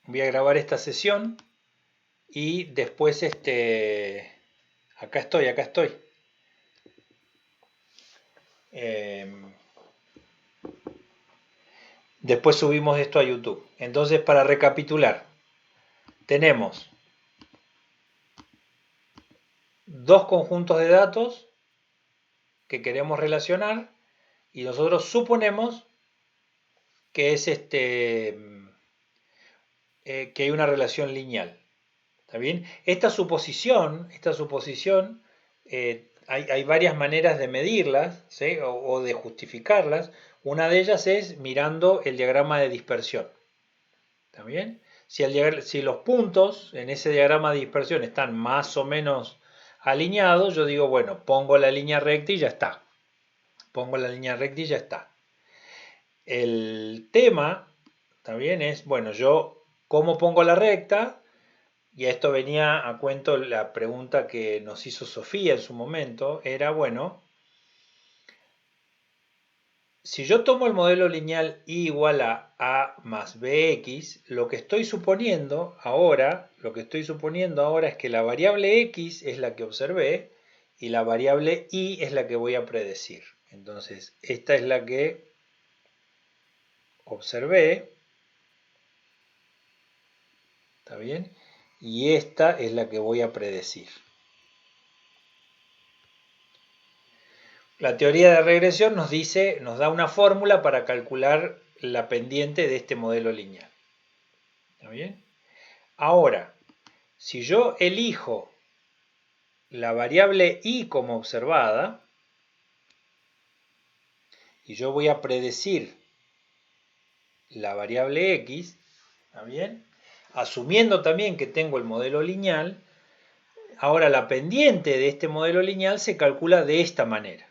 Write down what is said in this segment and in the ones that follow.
voy a grabar esta sesión y después acá estoy. Después subimos esto a YouTube. Entonces, para recapitular, tenemos dos conjuntos de datos que queremos relacionar y nosotros suponemos que es que hay una relación lineal. ¿Está bien? Esta suposición hay varias maneras de medirlas, ¿sí? o de justificarlas. Una de ellas es mirando el diagrama de dispersión. ¿Está bien? Si los puntos en ese diagrama de dispersión están más o menos alineados, yo digo, bueno, pongo la línea recta y ya está. Pongo la línea recta y ya está. El tema, también es, bueno, yo, ¿cómo pongo la recta? Y a esto venía a cuento la pregunta que nos hizo Sofía en su momento, era, bueno, si yo tomo el modelo lineal y igual a más bx, lo que estoy suponiendo ahora es que la variable x es la que observé y la variable y es la que voy a predecir. Entonces, esta es la que observé, ¿está bien? Y esta es la que voy a predecir. La teoría de regresión nos da una fórmula para calcular la pendiente de este modelo lineal. ¿Está bien? Ahora, si yo elijo la variable y como observada, y yo voy a predecir la variable x, ¿está bien? Asumiendo también que tengo el modelo lineal, ahora la pendiente de este modelo lineal se calcula de esta manera.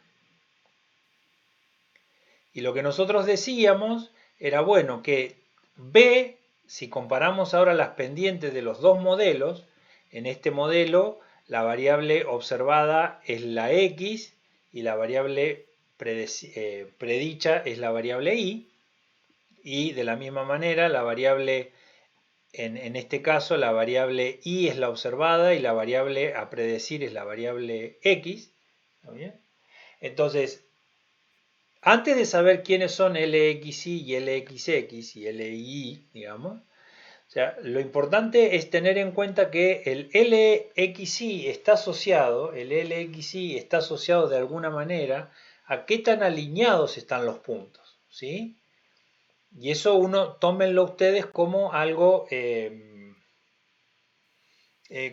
Y lo que nosotros decíamos era, bueno, que B, si comparamos ahora las pendientes de los dos modelos, en este modelo la variable observada es la X y la variable predicha es la variable y de la misma manera la variable, en este caso la variable Y es la observada y la variable a predecir es la variable X. ¿Está bien? Entonces, antes de saber quiénes son LXY y LXX y LI, digamos, o sea, lo importante es tener en cuenta que el LXY está asociado de alguna manera a qué tan alineados están los puntos, ¿sí? Y eso tómenlo ustedes como algo,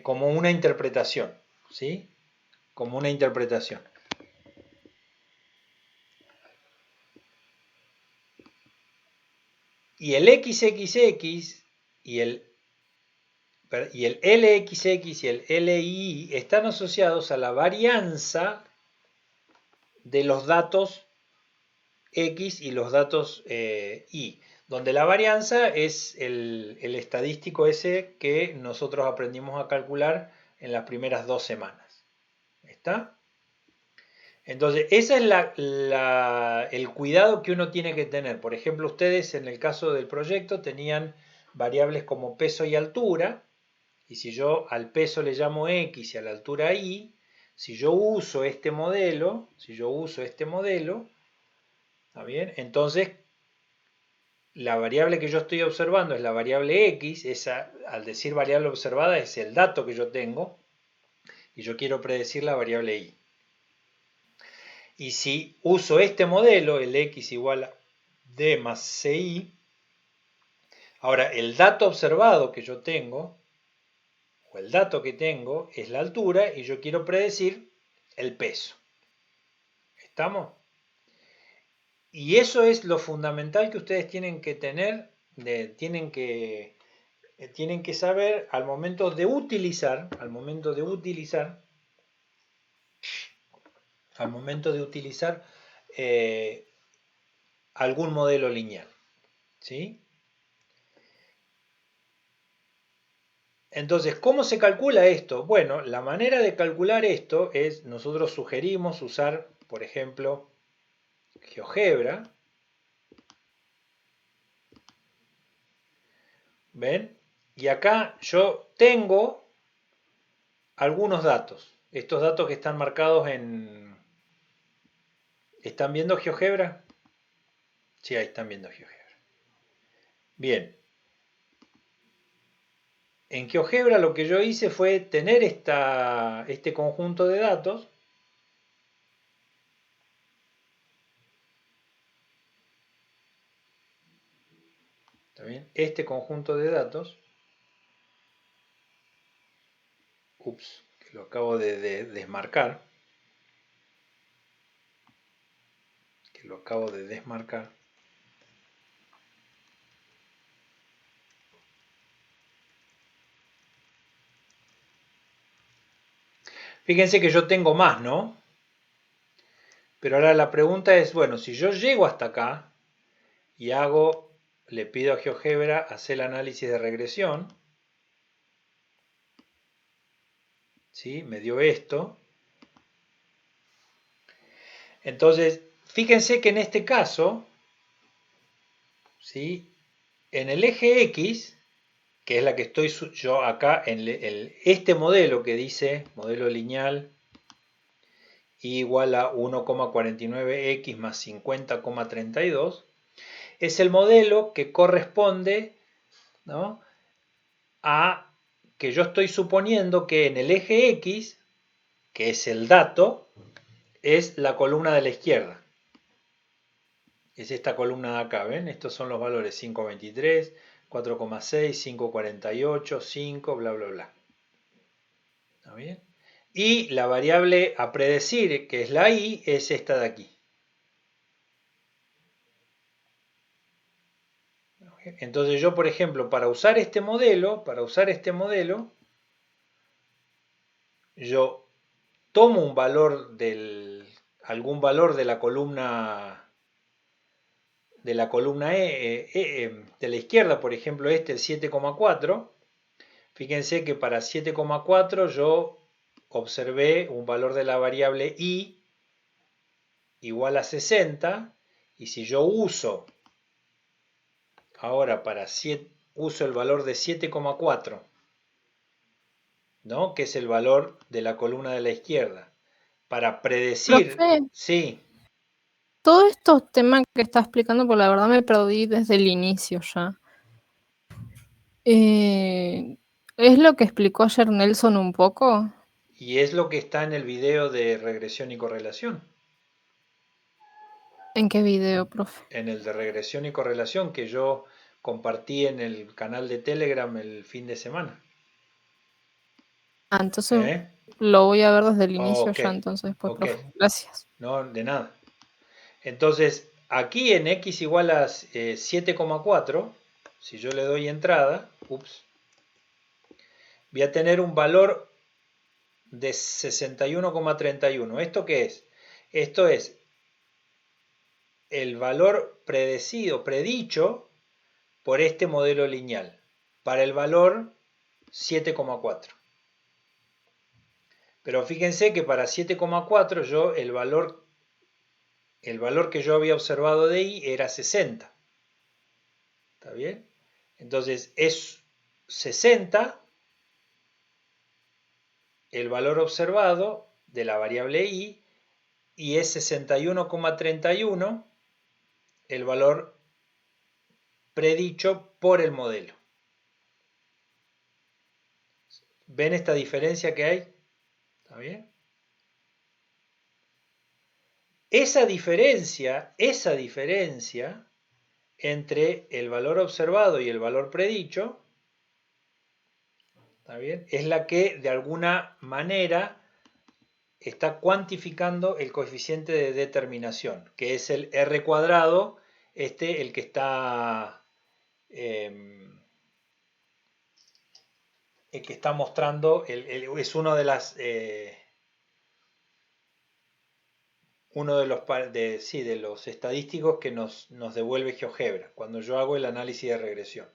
como una interpretación, ¿sí? Como una interpretación. Y el XXX y el LXX y el LI están asociados a la varianza de los datos X y los datos Y, donde la varianza es el estadístico ese que nosotros aprendimos a calcular en las primeras 2 semanas. ¿Está? Entonces, ese es el cuidado que uno tiene que tener. Por ejemplo, ustedes en el caso del proyecto tenían variables como peso y altura, y si yo al peso le llamo X y a la altura Y, si yo uso este modelo, ¿está bien? Entonces, la variable que yo estoy observando es la variable X, esa, al decir variable observada es el dato que yo tengo, y yo quiero predecir la variable Y. Y si uso este modelo, el X igual a D más CI, ahora el dato observado que yo tengo, o el dato que tengo, es la altura, y yo quiero predecir el peso. ¿Estamos? Y eso es lo fundamental que ustedes tienen que tener, tienen que saber al momento de utilizar algún modelo lineal, ¿sí? Entonces, ¿cómo se calcula esto? Bueno, la manera de calcular esto es, nosotros sugerimos usar, por ejemplo, GeoGebra. ¿Ven? Y acá yo tengo algunos datos. Estos datos que están marcados en... ¿Están viendo GeoGebra? Sí, ahí están viendo GeoGebra. Bien. En GeoGebra lo que yo hice fue tener este conjunto de datos. ¿Está bien? Este conjunto de datos. Ups, que lo acabo de desmarcar. Que lo acabo de desmarcar. Fíjense que yo tengo más, ¿no? Pero ahora la pregunta es, bueno, si yo llego hasta acá y le pido a GeoGebra hacer el análisis de regresión, ¿sí? Me dio esto. Entonces, fíjense que en este caso, ¿sí? En el eje X, que es la que estoy yo acá, en este modelo que dice modelo lineal igual a 1,49x más 50,32, es el modelo que corresponde, ¿no?, a que yo estoy suponiendo que en el eje X, que es el dato, es la columna de la izquierda. Es esta columna de acá, ¿ven? Estos son los valores 5,23, 4,6, 5,48, 5, bla, bla, bla. ¿Está bien? Y la variable a predecir, que es la i, es esta de aquí. Entonces yo, por ejemplo, para usar este modelo, yo tomo un valor algún valor de la columna de la izquierda, por ejemplo el 7,4. Fíjense que para 7,4 yo observé un valor de la variable i igual a 60, y si yo uso ahora uso el valor de 7,4, ¿no?, que es el valor de la columna de la izquierda, para predecir, Profe, sí, todos estos temas que está explicando, pues la verdad me perdí desde el inicio ya. ¿Es lo que explicó ayer Nelson un poco? y es lo que está en el video de regresión y correlación. ¿En qué video, profe? En el de regresión y correlación que yo compartí en el canal de Telegram el fin de semana. Ah, entonces ¿Eh? lo voy a ver desde el inicio Ok, ya, entonces, pues, ok, profe. Gracias. no, de nada. Entonces, aquí en x igual a 7,4, si yo le doy entrada, voy a tener un valor de 61,31. ¿Esto qué es? Esto es el valor predicho por este modelo lineal para el valor 7,4. Pero fíjense que para 7,4 yo el valor que yo había observado de i era 60. ¿Está bien? Entonces es 60 el valor observado de la variable i, y es 61,31 el valor predicho por el modelo. ¿Ven esta diferencia que hay? ¿Está bien? Esa diferencia entre el valor observado y el valor predicho, ¿está bien?, es la que de alguna manera está cuantificando el coeficiente de determinación, que es el R cuadrado, el que está, mostrando, es uno de los estadísticos que nos devuelve GeoGebra cuando yo hago el análisis de regresión.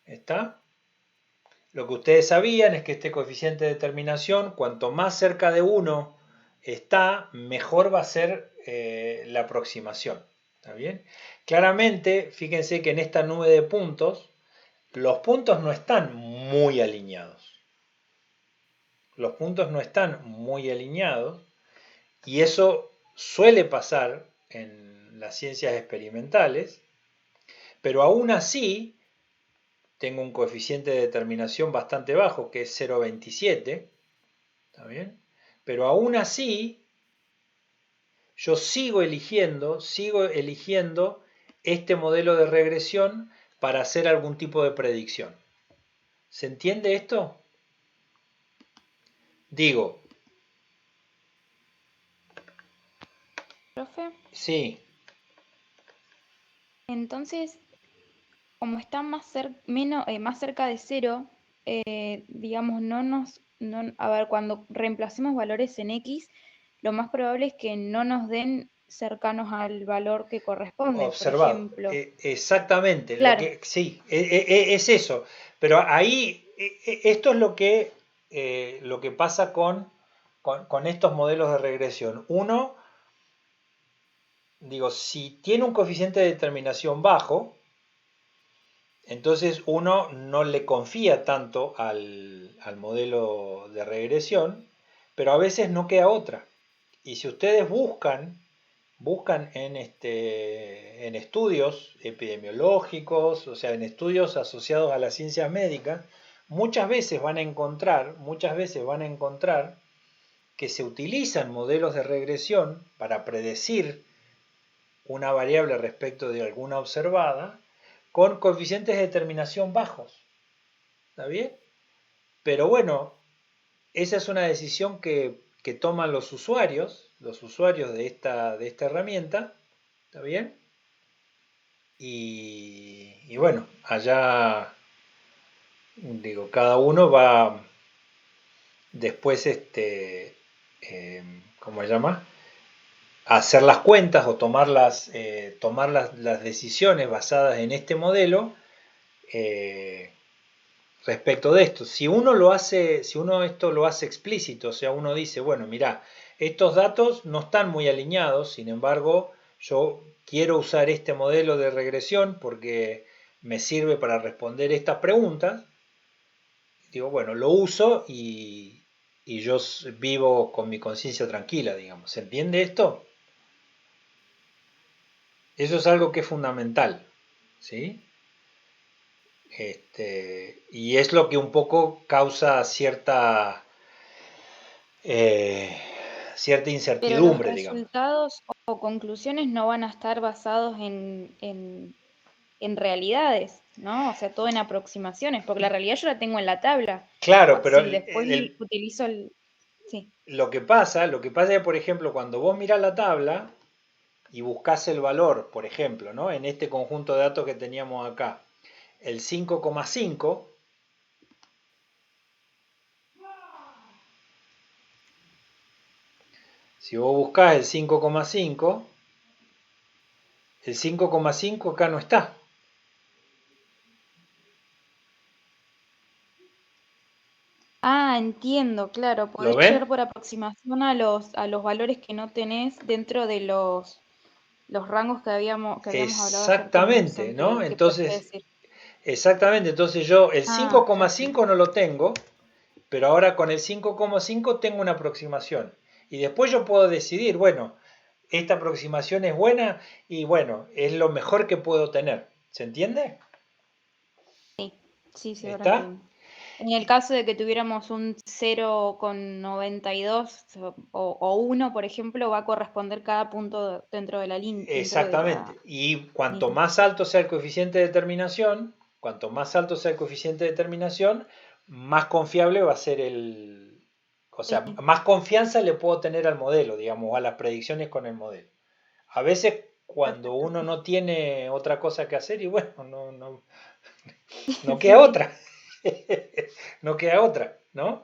¿Está? Lo que ustedes sabían es que este coeficiente de determinación, cuanto más cerca de 1 está, mejor va a ser la aproximación. ¿Está bien? Claramente, fíjense que en esta nube de puntos, Los puntos no están muy alineados. Los puntos no están muy alineados y eso suele pasar en las ciencias experimentales, pero aún así tengo un coeficiente de determinación bastante bajo, que es 0,27, ¿está bien? Pero aún así yo sigo eligiendo este modelo de regresión para hacer algún tipo de predicción. ¿Se entiende esto? Digo, Profe, sí, entonces, como está más cerca de cero, digamos, a ver, cuando reemplacemos valores en X, lo más probable es que no nos den cercanos al valor que corresponde, por observado. ejemplo. Exactamente, lo Claro, que sí, es eso. Pero ahí, esto es lo que pasa con estos modelos de regresión. Uno, digo, si tiene un coeficiente de determinación bajo, entonces uno no le confía tanto al modelo de regresión, pero a veces no queda otra. Y si ustedes buscan en estudios epidemiológicos, o sea, en estudios asociados a las ciencias médicas, muchas veces van a encontrar que se utilizan modelos de regresión para predecir una variable respecto de alguna observada con coeficientes de determinación bajos. ¿Está bien? Pero bueno, esa es una decisión que toman los usuarios de esta herramienta, ¿está bien? Y bueno, allá, digo, cada uno va después, ¿cómo se llama? A hacer las cuentas o tomar las decisiones basadas en este modelo eh, respecto de esto. Si uno esto lo hace explícito, o sea, uno dice, bueno, mira, estos datos no están muy alineados, sin embargo, yo quiero usar este modelo de regresión porque me sirve para responder estas preguntas. Digo, bueno, lo uso y yo vivo con mi conciencia tranquila, digamos. ¿Se entiende esto? Eso es algo que es fundamental, ¿sí? Y es lo que un poco causa eh, cierta pero los incertidumbre, digamos. resultados o conclusiones no van a estar basados en realidades, ¿no? O sea, todo en aproximaciones, porque la realidad yo la tengo en la tabla. Claro, pero Si después utilizo el... Sí. lo que pasa es que, por ejemplo, cuando vos mirás la tabla y buscás el valor, por ejemplo, ¿no? En este conjunto de datos que teníamos acá, el 5,5, si vos buscás el 5,5 acá no está. Ah, entiendo, claro. ¿Lo Podés llegar ven? por aproximación a los valores que no tenés dentro de los rangos que habíamos hablado ayer con el Exactamente, centro ¿no? y que puede decir. Exactamente, entonces yo el Ah, ya 5,5 entiendo. no lo tengo, pero ahora con el 5,5 tengo una aproximación. Y después yo puedo decidir, bueno, esta aproximación es buena y bueno, es lo mejor que puedo tener. ¿Se entiende? Sí, sí, ahora ¿Está? entiendo. En el caso de que tuviéramos un 0,92 o 1, por ejemplo, va a corresponder cada punto dentro de la línea, dentro de la Exactamente. Y cuanto línea. más alto sea el coeficiente de determinación, cuanto más alto sea el coeficiente de determinación, más confiable va a ser o sea, Sí. más confianza le puedo tener al modelo, digamos, a las predicciones con el modelo. A veces cuando Perfecto. uno no tiene otra cosa que hacer y bueno, no queda Sí. otra. No queda otra, ¿no?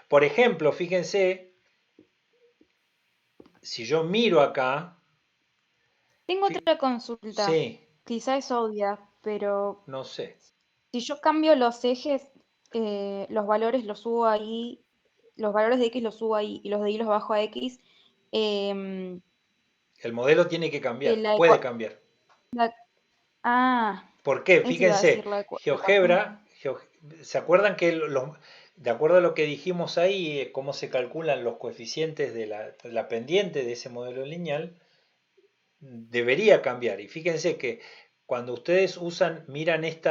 Por ejemplo, fíjense, si yo miro acá, Tengo otra consulta. sí, Quizá es obvia, pero no sé. si yo cambio los ejes, los valores los subo ahí, los valores de X los subo ahí y los de Y los bajo a X, em, El modelo tiene que cambiar, la, puede ecua- cambiar. la- ah. ¿Por qué? Eso iba a Fíjense, decir la ecuación. ¿Se acuerdan que de acuerdo a lo que dijimos ahí, cómo se calculan los coeficientes de la pendiente de ese modelo lineal, debería cambiar? Y fíjense que cuando ustedes miran este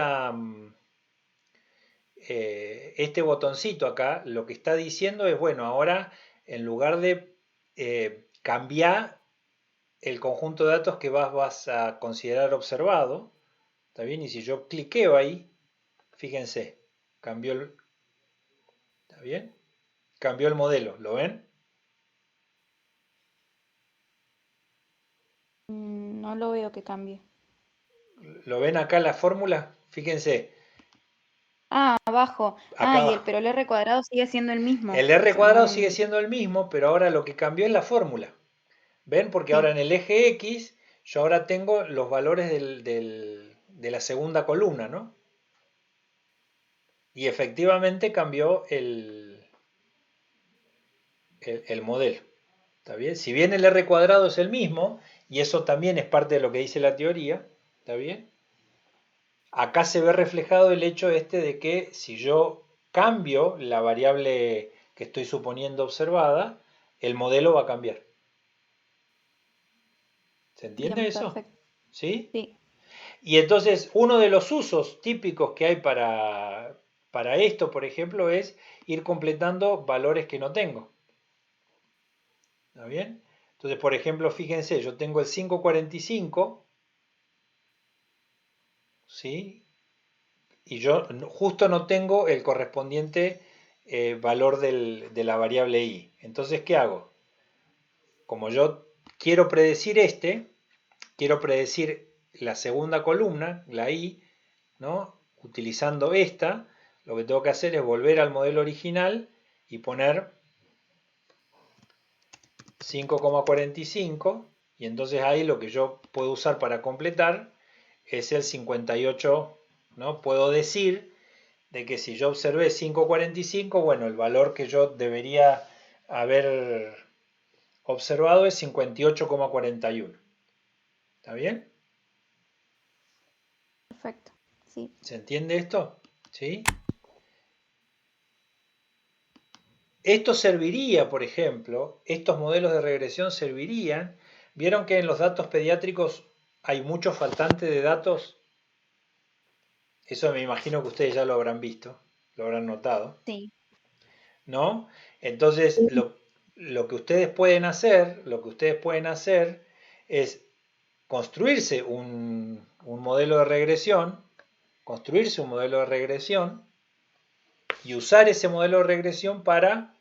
botoncito acá, lo que está diciendo es, bueno, ahora en lugar de cambiar el conjunto de datos que vas a considerar observado, ¿está bien? Y si yo cliqueo ahí, fíjense, cambió ¿está bien? Cambió el modelo, ¿lo ven? No lo veo que cambie. ¿Lo ven acá la fórmula? Fíjense, Ah, abajo. acá Ah, abajo. pero el R cuadrado sigue siendo el mismo. El r cuadrado sigue Según. siendo el mismo, pero ahora lo que cambió es la fórmula. ¿Ven? Porque ahora Sí, en el eje X yo ahora tengo los valores de la segunda columna, ¿no? Y efectivamente cambió el modelo. ¿Está bien? Si bien el r cuadrado es el mismo, y eso también es parte de lo que dice la teoría, ¿está bien? Acá se ve reflejado el hecho este de que si yo cambio la variable que estoy suponiendo observada, el modelo va a cambiar. ¿Se entiende bien, eso? perfecto. ¿Sí? Sí, Y entonces uno de los usos típicos que hay para esto, por ejemplo, es ir completando valores que no tengo. ¿Está bien? Entonces, por ejemplo, fíjense, yo tengo el 545, ¿sí? Y yo justo no tengo el correspondiente valor de la variable i. Entonces, ¿qué hago? Como yo quiero predecir quiero predecir la segunda columna, la i, ¿no? Utilizando esta, lo que tengo que hacer es volver al modelo original y poner 5,45, y entonces ahí lo que yo puedo usar para completar es el 58, ¿no? Puedo decir de que si yo observé 5,45, bueno, el valor que yo debería haber observado es 58,41. ¿Está bien? perfecto. Sí. ¿Se entiende esto? ¿Sí? Esto serviría, por ejemplo, estos modelos de regresión servirían. ¿Vieron que en los datos pediátricos hay mucho faltante de datos? Eso me imagino que ustedes ya lo habrán visto, lo habrán notado, Sí. ¿no? Entonces, lo que ustedes pueden hacer, es construirse un modelo de regresión, y usar ese modelo de regresión para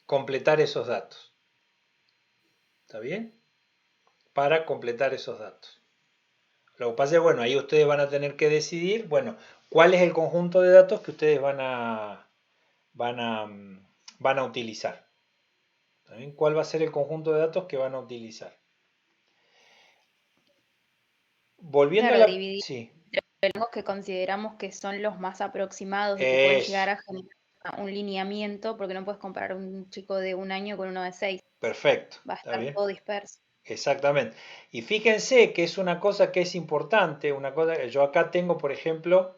completar esos datos. ¿Está bien? Para completar esos datos. Lo que pasa es, bueno, ahí ustedes van a tener que decidir, bueno, cuál es el conjunto de datos que ustedes van a, van a utilizar. ¿También? ¿Cuál va a ser el conjunto de datos que van a utilizar? Volviendo a Claro, la... dividir Sí, los rangos que consideramos que son los más aproximados y que pueden eso, llegar a generar un lineamiento, porque no puedes comparar un chico de 1 año con uno de 6. perfecto, Va a ¿está estar bien? todo disperso. Exactamente. Y fíjense que es una cosa que es importante, una cosa que yo acá tengo, por ejemplo,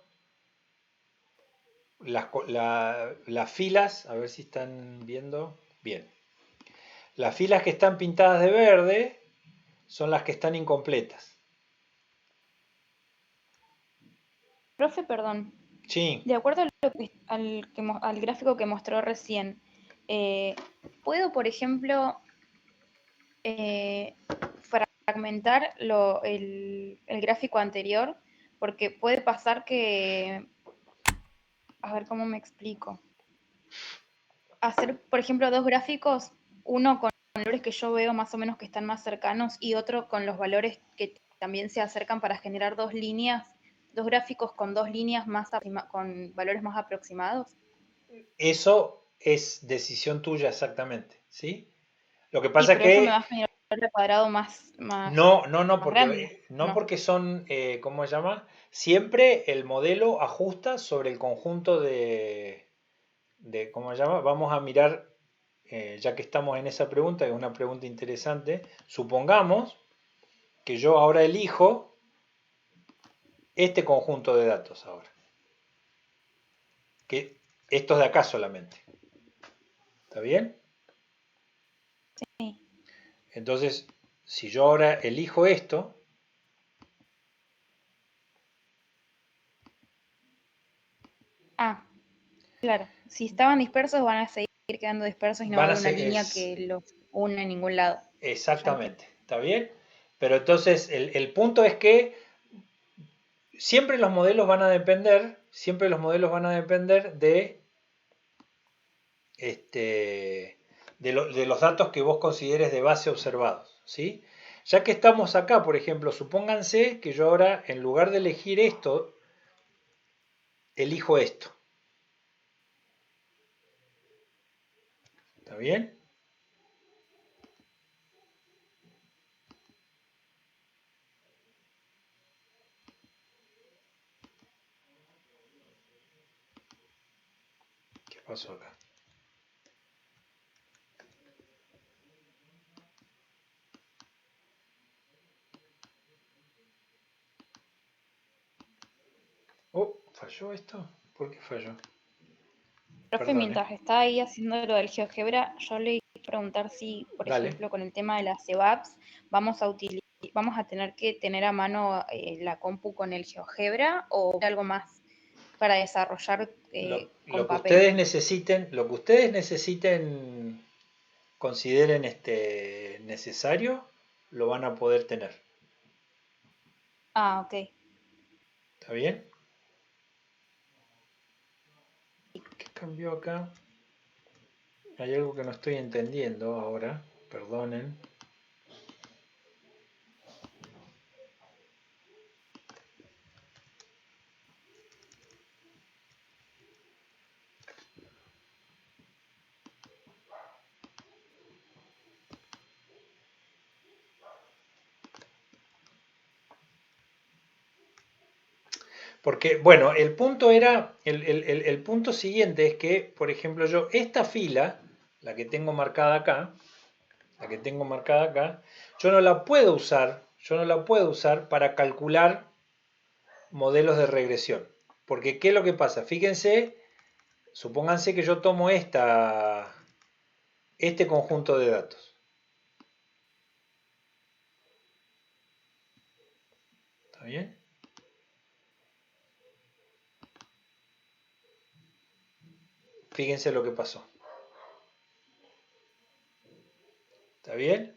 las filas, a ver si están viendo bien. Las filas que están pintadas de verde son las que están incompletas. Profe, perdón, Sí, de acuerdo a al gráfico que mostró recién, eh, ¿puedo, por ejemplo, eh, fragmentar el gráfico anterior? Porque puede pasar que, a ver cómo me explico. Hacer, por ejemplo, dos gráficos, uno con valores que yo veo más o menos que están más cercanos y otro con los valores que también se acercan para generar dos líneas, dos gráficos con dos líneas con valores más aproximados. eso es decisión tuya exactamente, ¿sí? Lo que Sí, pasa pero eso me va que a generar un cuadrado no, no, no, más grande, no ¿no? porque son, ¿cómo se llama? Siempre el modelo ajusta sobre el conjunto ¿cómo se llama? Vamos a mirar, ya que estamos en esa pregunta, que es una pregunta interesante, supongamos que yo ahora elijo este conjunto de datos ahora. Que estos de acá solamente. ¿Está bien? Sí. Entonces, si yo ahora elijo esto, Ah, claro. Si estaban dispersos, van a seguir quedando dispersos y no va a van a haber una ser... línea que los une en ningún lado. Ya entiendo. Exactamente. ¿Está bien? Pero entonces, el punto es que siempre los modelos van a depender, de los datos que vos consideres de base observados, ¿sí? Ya que estamos acá, por ejemplo, supónganse que yo ahora, en lugar de elegir esto, elijo esto. ¿Está bien? ¿Qué pasó acá? Oh, ¿falló esto? ¿Por qué falló? Profe, Perdón, ¿eh? mientras está ahí haciendo lo del GeoGebra, yo le quiero preguntar si, por Dale. ejemplo, con el tema de las CEVAPs, vamos a tener que tener a mano la compu con el GeoGebra o algo más para desarrollar con Lo que papel. ustedes necesiten, consideren necesario, lo van a poder tener. Ah, ok. ¿Está bien? ¿Qué cambió acá? Hay algo que no estoy entendiendo ahora. Perdonen. Porque, bueno, el punto era, el punto siguiente es que, por ejemplo, yo esta fila, la que tengo marcada acá, yo no la puedo usar para calcular modelos de regresión. Porque, ¿qué es lo que pasa? Fíjense, supónganse que yo tomo este conjunto de datos. ¿Está bien? Fíjense lo que pasó. ¿Está bien?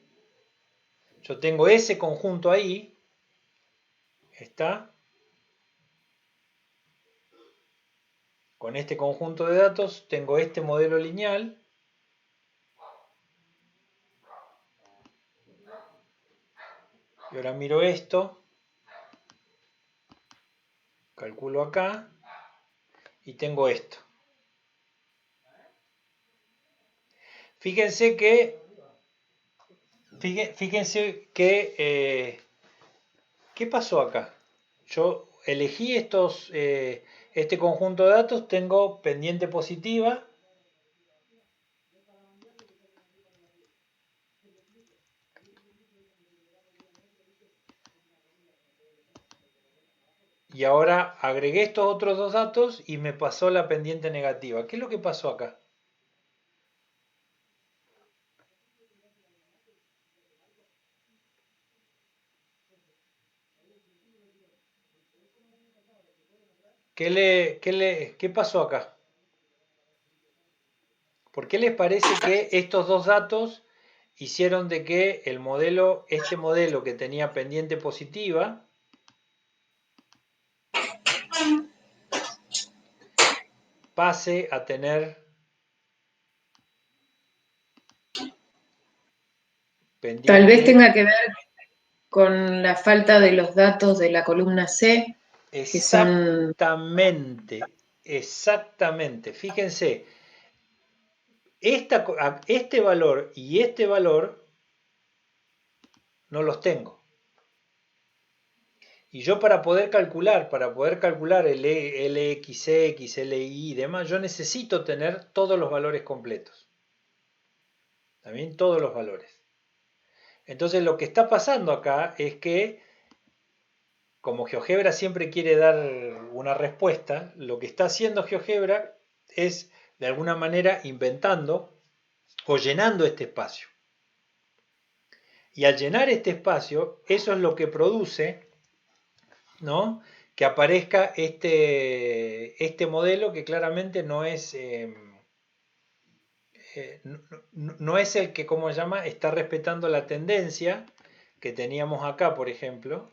Yo tengo ese conjunto ahí. Está. Con este conjunto de datos tengo este modelo lineal. Y ahora miro esto. Calculo acá. Y tengo esto. Fíjense que ¿qué pasó acá? Yo elegí este conjunto de datos, tengo pendiente positiva. Y ahora agregué estos otros dos datos y me pasó la pendiente negativa. ¿Qué es lo que pasó acá? ¿Qué pasó acá? ¿Por qué les parece que estos dos datos hicieron de que este modelo que tenía pendiente positiva, pase a tener Tal vez pendiente tenga que ver con la falta de los datos de la columna C, que son... exactamente? Fíjense, este valor y este valor no los tengo. Y yo para poder calcular el LXX, LI y demás, yo necesito tener todos los valores completos. También todos los valores. Entonces lo que está pasando acá es que como GeoGebra siempre quiere dar una respuesta, lo que está haciendo GeoGebra es de alguna manera inventando o llenando este espacio. Y al llenar este espacio, eso es lo que produce, ¿no?, que aparezca este modelo que claramente no es, no es el que, ¿cómo se llama?, está respetando la tendencia que teníamos acá, por ejemplo,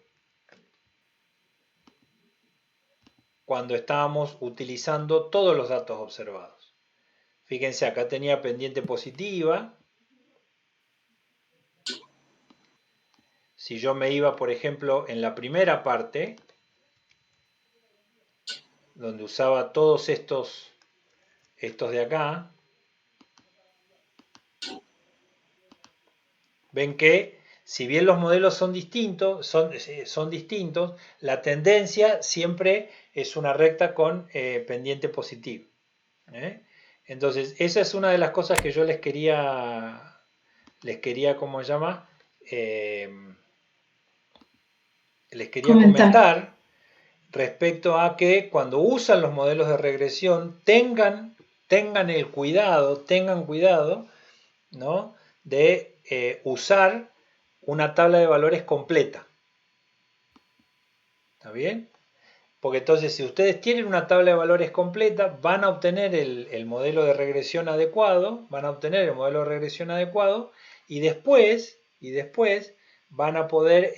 cuando estábamos utilizando todos los datos observados. Fíjense, acá tenía pendiente positiva. Si yo me iba, por ejemplo, en la primera parte, donde usaba todos estos de acá, ven que si bien los modelos son distintos, la tendencia siempre es una recta con pendiente positivo. Entonces, esa es una de las cosas que yo les quería, ¿cómo se llama?, les quería comentar respecto a que cuando usan los modelos de regresión tengan cuidado, ¿no?, de usar una tabla de valores completa. ¿Está bien? Porque entonces, si ustedes tienen una tabla de valores completa, van a obtener el modelo de regresión adecuado, y después van a poder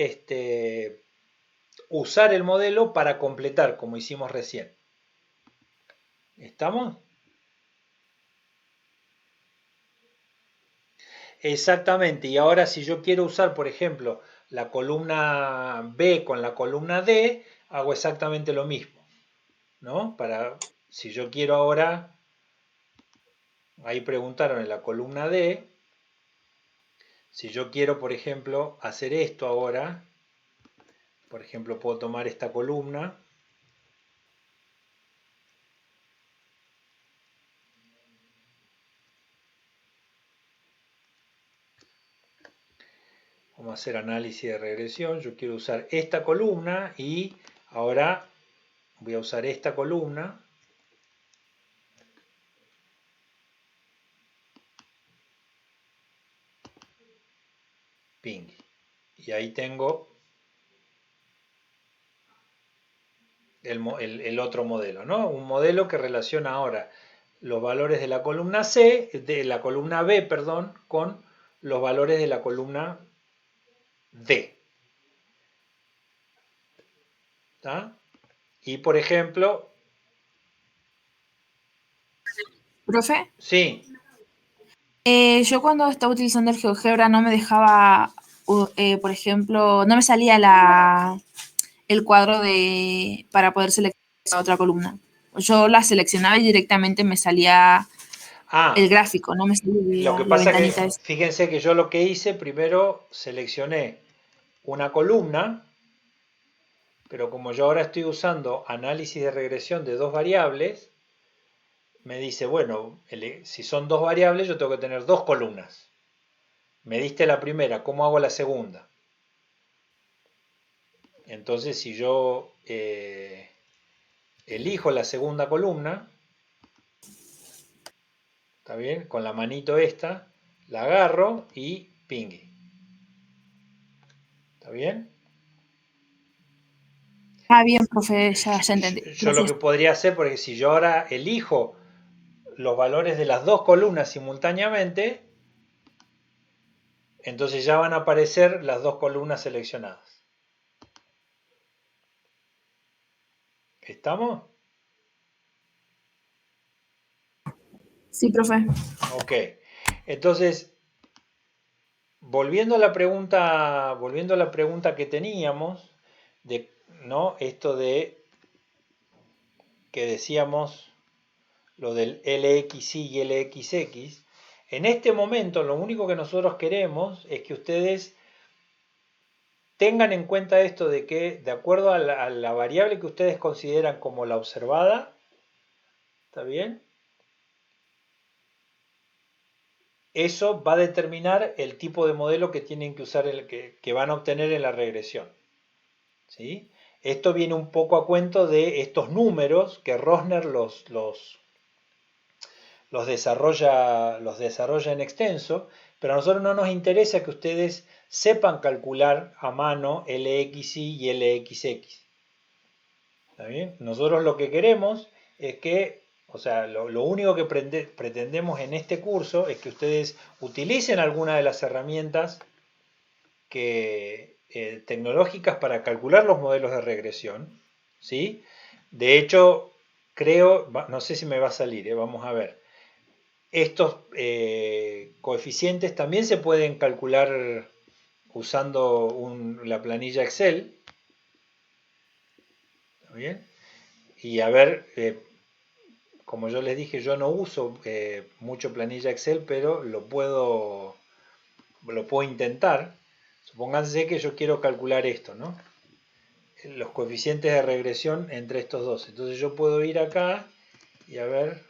usar el modelo para completar, como hicimos recién. ¿Estamos? Exactamente, y ahora si yo quiero usar, por ejemplo, la columna B con la columna D, hago exactamente lo mismo, ¿no? Si yo quiero ahora, ahí preguntaron en la columna D, si yo quiero, por ejemplo, hacer esto ahora, por ejemplo, puedo tomar esta columna, vamos a hacer análisis de regresión, yo quiero usar esta columna y ahora voy a usar esta columna. Ping. Y ahí tengo el otro modelo, ¿no? Un modelo que relaciona ahora los valores de la columna C, de la columna B, perdón, con los valores de la columna D. ¿Está? Y por ejemplo... ¿Profe? Sí. Yo cuando estaba utilizando el GeoGebra no me dejaba, por ejemplo, no me salía el cuadro para poder seleccionar otra columna. Yo la seleccionaba y directamente me salía el gráfico, no me salía lo que pasa es que, fíjense que yo lo que hice, primero seleccioné una columna, pero como yo ahora estoy usando análisis de regresión de dos variables, me dice, bueno, si son dos variables, yo tengo que tener dos columnas. Me diste la primera, ¿cómo hago la segunda? Entonces, si yo elijo la segunda columna, ¿está bien? Con la manito esta, la agarro y pingui. ¿Está bien? Ah, bien, profe, ya entendí. Yo lo que podría hacer, porque si yo ahora elijo los valores de las dos columnas simultáneamente, entonces ya van a aparecer las dos columnas seleccionadas. ¿Estamos? Sí, profe. Ok. Entonces, volviendo a la pregunta que teníamos, ¿no? Esto de que decíamos lo del LXY y LXX, en este momento lo único que nosotros queremos es que ustedes tengan en cuenta esto de que de acuerdo a la variable que ustedes consideran como la observada, ¿está bien?, eso va a determinar el tipo de modelo que tienen que usar, que van a obtener en la regresión. ¿sí? Esto viene un poco a cuento de estos números que Rosner los desarrolla en extenso, pero a nosotros no nos interesa que ustedes sepan calcular a mano LXY y LXX. ¿Está bien? Nosotros lo que queremos es que, o sea, lo único que pretendemos en este curso es que ustedes utilicen alguna de las herramientas tecnológicas para calcular los modelos de regresión, ¿sí? De hecho, creo, no sé si me va a salir, vamos a ver. Estos coeficientes también se pueden calcular usando la planilla Excel. ¿Está bien? Y a ver, como yo les dije, yo no uso mucho planilla Excel, pero lo puedo intentar. Supónganse que yo quiero calcular esto, ¿no? Los coeficientes de regresión entre estos dos. Entonces yo puedo ir acá y a ver,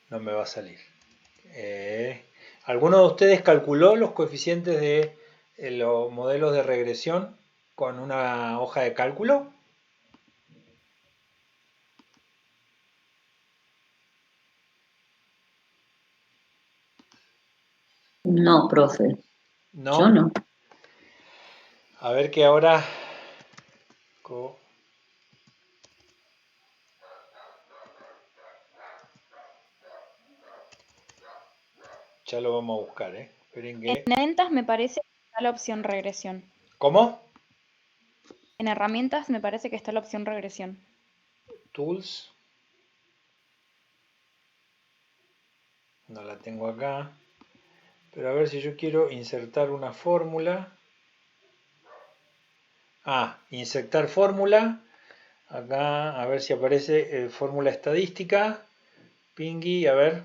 no me va a salir. ¿Alguno de ustedes calculó los coeficientes de los modelos de regresión con una hoja de cálculo? No, profe. ¿No? Yo no. A ver que ahora... Ya lo vamos a buscar, ¿eh? Esperen que... En herramientas me parece que está la opción regresión. ¿Cómo? En herramientas me parece que está la opción regresión. Tools. No la tengo acá. Pero a ver si yo quiero insertar una fórmula. Insertar fórmula. Acá, a ver si aparece fórmula estadística. Pingui, a ver.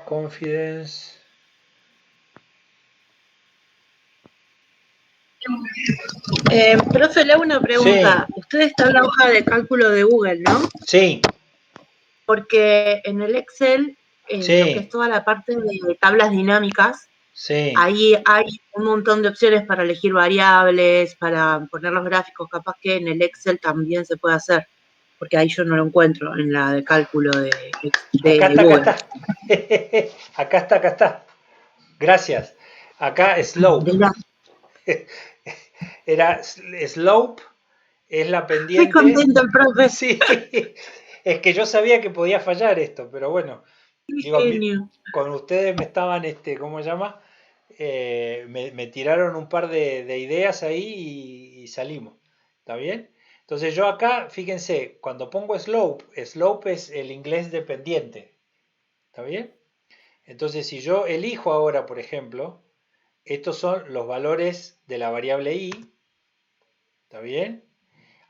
Confidence. Profe, le hago una pregunta. Sí. Usted está en la hoja de cálculo de Google, ¿no? Sí. Porque en el Excel, Sí. lo que es toda la parte de tablas dinámicas, Sí. ahí hay un montón de opciones para elegir variables, para poner los gráficos. Capaz que en el Excel también se puede hacer, porque ahí yo no lo encuentro en la de cálculo de Acá está, Google. acá está. Acá está. Gracias. Acá slope. Era slope, es la pendiente. Estoy contento, el profe. Sí, es que yo sabía que podía fallar esto, pero bueno, digo, con ustedes me estaban, ¿cómo se llama? Me tiraron un par de ideas ahí y salimos. ¿Está bien? Entonces yo acá, fíjense, cuando pongo slope es el inglés de pendiente. ¿Está bien? Entonces si yo elijo ahora, por ejemplo, estos son los valores de la variable i. ¿Está bien?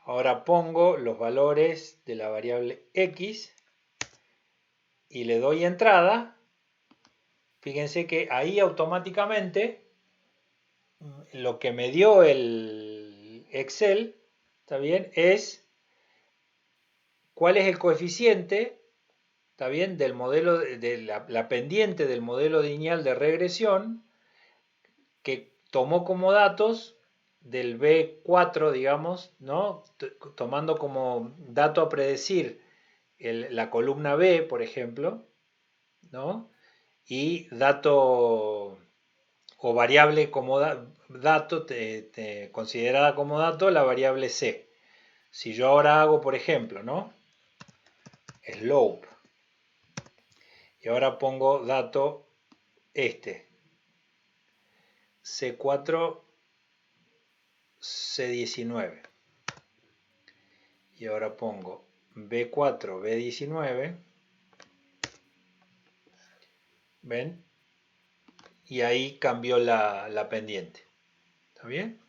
Ahora pongo los valores de la variable x y le doy entrada. Fíjense que ahí automáticamente lo que me dio el Excel, ¿está bien? Es cuál es el coeficiente, ¿está bien? Del modelo, de la pendiente del modelo lineal de regresión que tomó como datos del B4, digamos, ¿no? Tomando como dato a predecir la columna B, por ejemplo, ¿no? Y dato o variable como dato, considerada como dato la variable C. Si yo ahora hago, por ejemplo, ¿no? Slope. Y ahora pongo dato C4, C19. Y ahora pongo B4, B19. ¿Ven? Y ahí cambió la pendiente. ¿Está bien?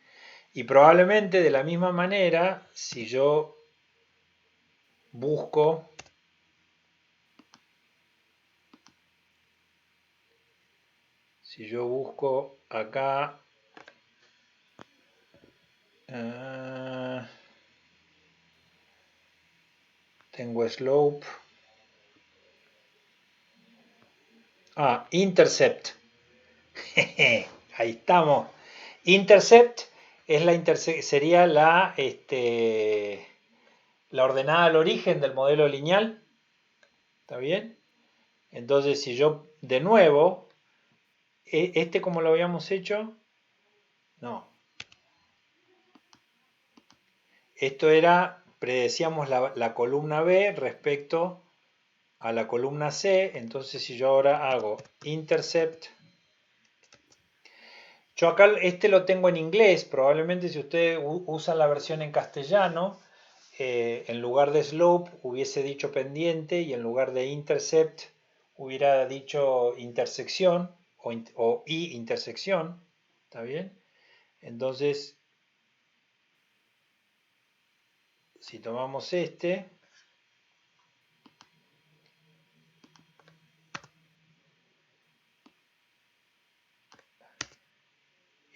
Y probablemente de la misma manera, si yo busco acá Tengo slope. Intercept. Ahí estamos. Intercept es sería la ordenada al origen del modelo lineal. ¿Está bien? Entonces, si yo, de nuevo, ¿cómo lo habíamos hecho? No. Esto era, predecíamos la columna B respecto a la columna C. Entonces, si yo ahora hago intercept, yo acá lo tengo en inglés. Probablemente si ustedes usan la versión en castellano, en lugar de slope hubiese dicho pendiente y en lugar de intercept hubiera dicho intersección o intersección. ¿Está bien? Entonces, si tomamos y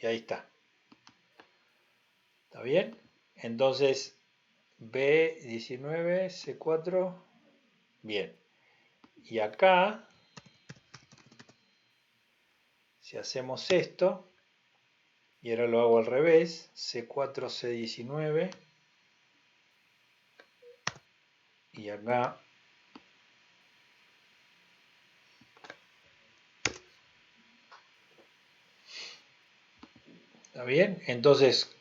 ahí está. ¿Está bien? Entonces, B19, C4, bien. Y acá, si hacemos esto, y ahora lo hago al revés, C4, C19, y acá ¿está bien? Entonces,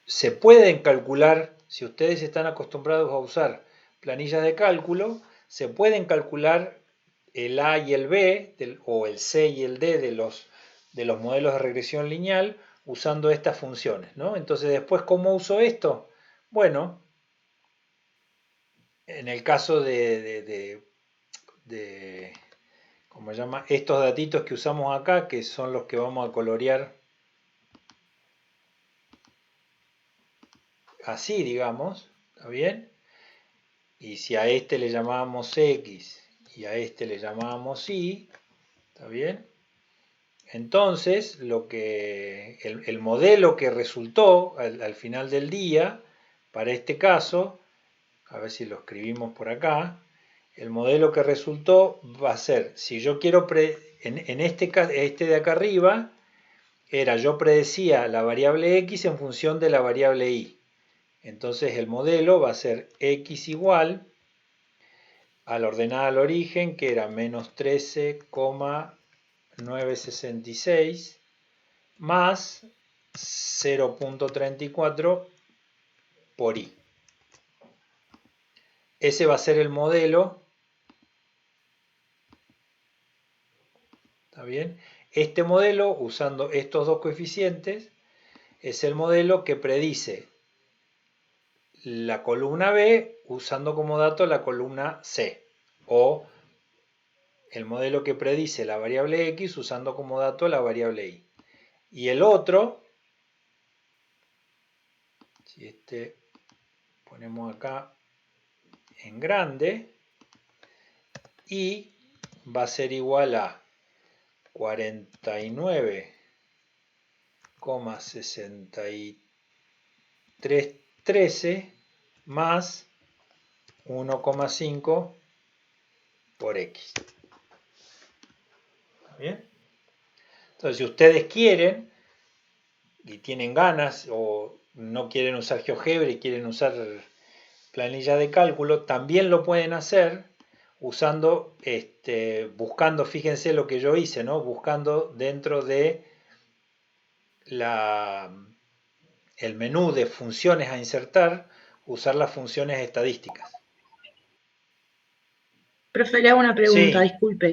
se pueden calcular, si ustedes están acostumbrados a usar planillas de cálculo, se pueden calcular el A y el B, o el C y el D de los modelos de regresión lineal usando estas funciones, ¿no? Entonces, después, ¿cómo uso esto? Bueno, en el caso ¿cómo se llama? Estos datitos que usamos acá, que son los que vamos a colorear así, digamos, ¿está bien? Y si a este le llamábamos X y a este le llamábamos Y, ¿está bien? Entonces, el modelo que resultó al final del día, para este caso, a ver si lo escribimos por acá, el modelo que resultó va a ser, si yo quiero, en este de acá arriba, yo predecía la variable X en función de la variable Y. Entonces el modelo va a ser X igual a la ordenada al origen, que era menos 13,966 más 0.34 por Y. Ese va a ser el modelo. ¿Está bien? Este modelo, usando estos dos coeficientes, es el modelo que predice la columna B usando como dato la columna C, o el modelo que predice la variable X usando como dato la variable Y. Y el otro, si ponemos acá en grande, Y va a ser igual a 49,6313 más 1,5 por X. ¿Está bien? Entonces, si ustedes quieren y tienen ganas o no quieren usar GeoGebra y quieren usar planilla de cálculo, también lo pueden hacer usando, buscando, fíjense lo que yo hice, ¿no? Buscando dentro de el menú de funciones a insertar, usar las funciones estadísticas. Profe, le hago una pregunta, Sí. disculpe.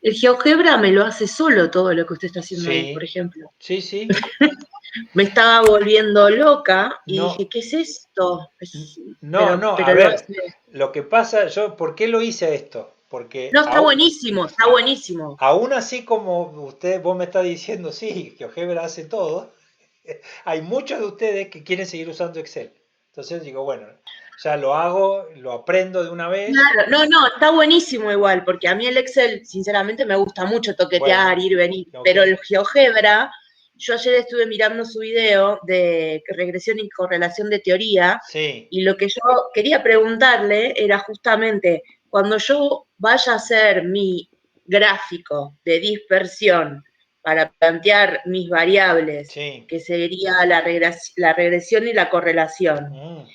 El GeoGebra me lo hace solo todo lo que usted está haciendo ahí, por ejemplo. Sí, sí. Me estaba volviendo loca y No. dije, ¿qué es esto? No, a ver, lo que pasa, ¿por qué lo hice esto? Porque no, está buenísimo, está buenísimo. Aún así como vos me estás diciendo, sí, GeoGebra hace todo, hay muchos de ustedes que quieren seguir usando Excel. Entonces digo, bueno, ya lo hago, lo aprendo de una vez. Claro, no, está buenísimo igual, porque a mí el Excel, sinceramente, me gusta mucho toquetear, ir, venir, pero el GeoGebra yo ayer estuve mirando su video de regresión y correlación de teoría, Sí. y lo que yo quería preguntarle era justamente, cuando yo vaya a hacer mi gráfico de dispersión para plantear mis variables, Sí. que sería la regresión y la correlación, Mm.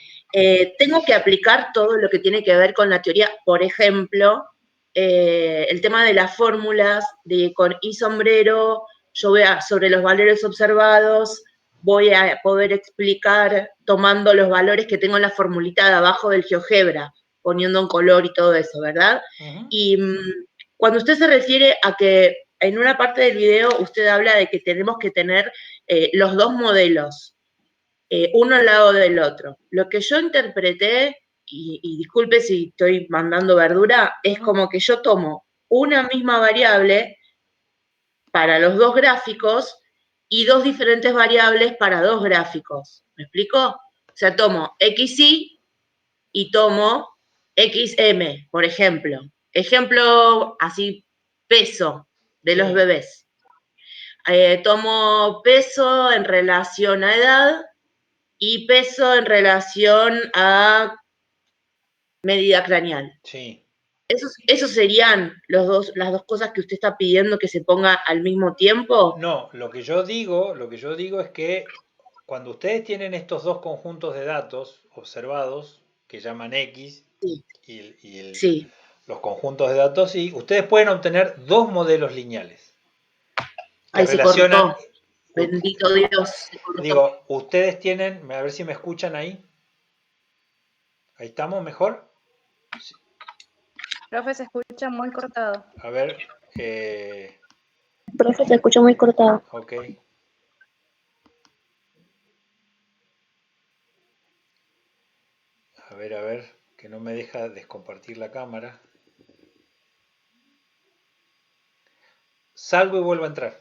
tengo que aplicar todo lo que tiene que ver con la teoría, por ejemplo, el tema de las fórmulas, de con I sombrero, yo voy a, sobre los valores observados, voy a poder explicar tomando los valores que tengo en la formulita de abajo del GeoGebra, poniendo en color y todo eso, ¿verdad? Y cuando usted se refiere a que en una parte del video usted habla de que tenemos que tener los dos modelos, uno al lado del otro. Lo que yo interpreté, y disculpe si estoy mandando verdura, es como que yo tomo una misma variable para los dos gráficos y dos diferentes variables para dos gráficos. ¿Me explico? O sea, tomo XY y tomo XM, por ejemplo. Ejemplo así, peso de los bebés. Tomo peso en relación a edad y peso en relación a medida craneal. Sí. ¿Esos serían las dos cosas que usted está pidiendo que se ponga al mismo tiempo? No, lo que yo digo es que cuando ustedes tienen estos dos conjuntos de datos observados, que llaman X, Sí. y Sí. los conjuntos de datos Y, ustedes pueden obtener dos modelos lineales. Que Ahí se relacionan, cortó. Bendito Dios, se cortó. digo, ustedes tienen, a ver si me escuchan ahí. Ahí estamos, mejor. Sí. Profe, se escucha muy cortado. A ver. Profe, se escucha muy cortado. Ok. A ver, que no me deja descompartir la cámara. Salgo y vuelvo a entrar.